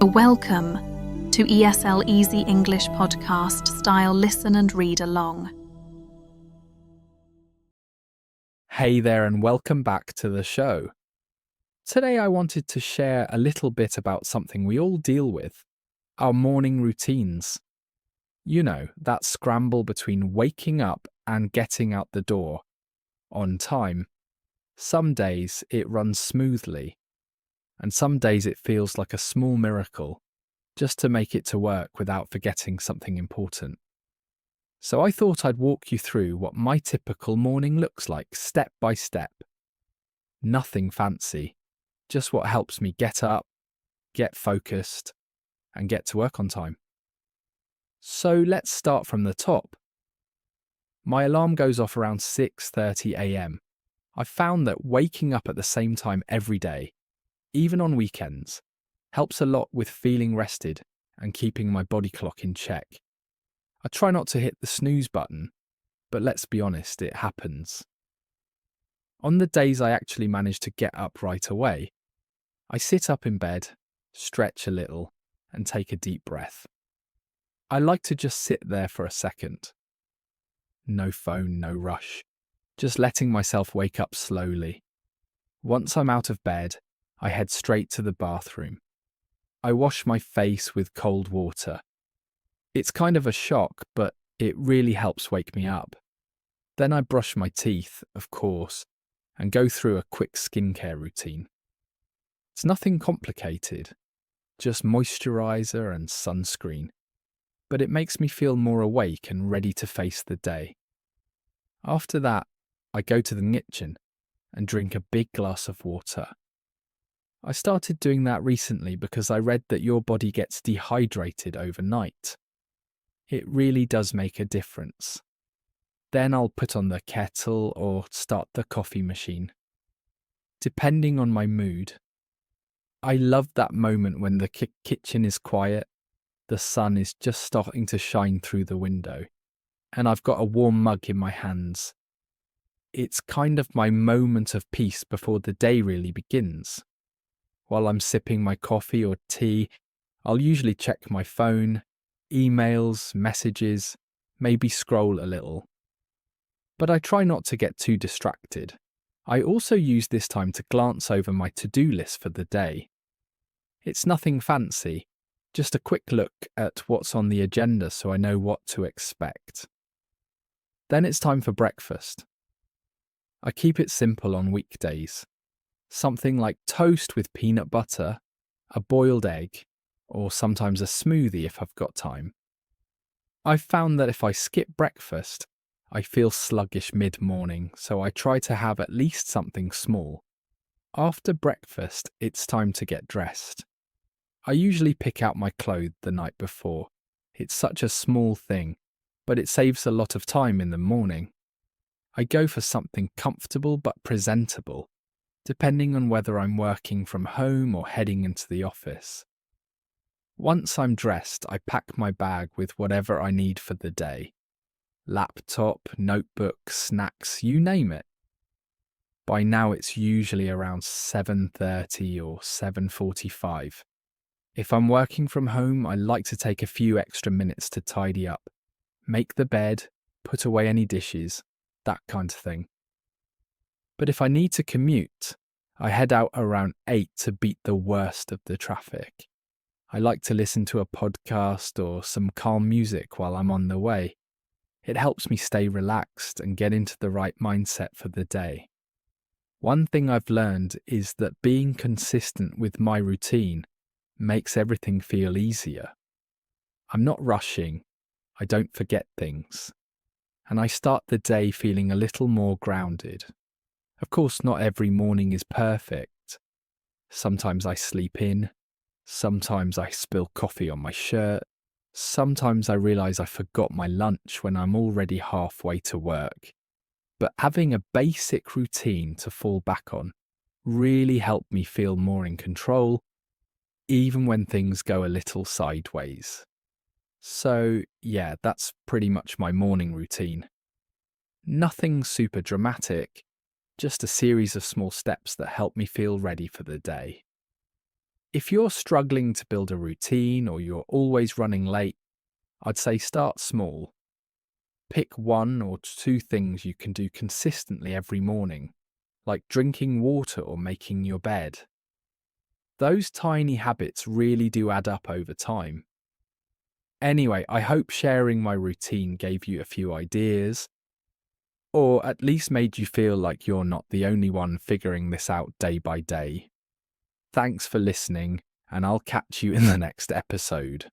Welcome to ESL-Easy English podcast style Listen and Read Along. Hey there and welcome back to the show. Today I wanted to share a little bit about something we all deal with, our morning routines. You know, that scramble between waking up and getting out the door on time. Some days it runs smoothly, and some days it feels like a small miracle just to make it to work without forgetting something important. So I thought I'd walk you through what my typical morning looks like step by step. Nothing fancy, just what helps me get up, get focused, and get to work on time. So let's start from the top. My alarm goes off around 6:30 a.m. I've found that waking up at the same time every day, even on weekends, helps a lot with feeling rested and keeping my body clock in check. I try not to hit the snooze button, but let's be honest, it happens. On the days I actually manage to get up right away, I sit up in bed, stretch a little, and take a deep breath. I like to just sit there for a second. No phone, no rush, just letting myself wake up slowly. Once I'm out of bed, I head straight to the bathroom. I wash my face with cold water. It's kind of a shock, but it really helps wake me up. Then I brush my teeth, of course, and go through a quick skincare routine. It's nothing complicated, just moisturizer and sunscreen, but it makes me feel more awake and ready to face the day. After that, I go to the kitchen and drink a big glass of water. I started doing that recently because I read that your body gets dehydrated overnight. It really does make a difference. Then I'll put on the kettle or start the coffee machine, depending on my mood. I love that moment when the kitchen is quiet, the sun is just starting to shine through the window, and I've got a warm mug in my hands. It's kind of my moment of peace before the day really begins. While I'm sipping my coffee or tea, I'll usually check my phone, emails, messages, maybe scroll a little. But I try not to get too distracted. I also use this time to glance over my to-do list for the day. It's nothing fancy, just a quick look at what's on the agenda so I know what to expect. Then it's time for breakfast. I keep it simple on weekdays. Something like toast with peanut butter, a boiled egg, or sometimes a smoothie if I've got time. I've found that if I skip breakfast, I feel sluggish mid-morning, so I try to have at least something small. After breakfast, it's time to get dressed. I usually pick out my clothes the night before. It's such a small thing, but it saves a lot of time in the morning. I go for something comfortable but presentable, depending on whether I'm working from home or heading into the office. Once I'm dressed, I pack my bag with whatever I need for the day. Laptop, notebook, snacks, you name it. By now it's usually around 7:30 or 7:45. If I'm working from home, I like to take a few extra minutes to tidy up, make the bed, put away any dishes, that kind of thing. But if I need to commute, I head out around 8 to beat the worst of the traffic. I like to listen to a podcast or some calm music while I'm on the way. It helps me stay relaxed and get into the right mindset for the day. One thing I've learned is that being consistent with my routine makes everything feel easier. I'm not rushing, I don't forget things, and I start the day feeling a little more grounded. Of course, not every morning is perfect. Sometimes I sleep in, sometimes I spill coffee on my shirt, sometimes I realise I forgot my lunch when I'm already halfway to work. But having a basic routine to fall back on really helped me feel more in control, even when things go a little sideways. So, yeah, that's pretty much my morning routine. Nothing super dramatic, just a series of small steps that help me feel ready for the day. If you're struggling to build a routine or you're always running late, I'd say start small. Pick 1 or 2 things you can do consistently every morning, like drinking water or making your bed. Those tiny habits really do add up over time. Anyway, I hope sharing my routine gave you a few ideas, or at least made you feel like you're not the only one figuring this out day by day. Thanks for listening, and I'll catch you in the next episode.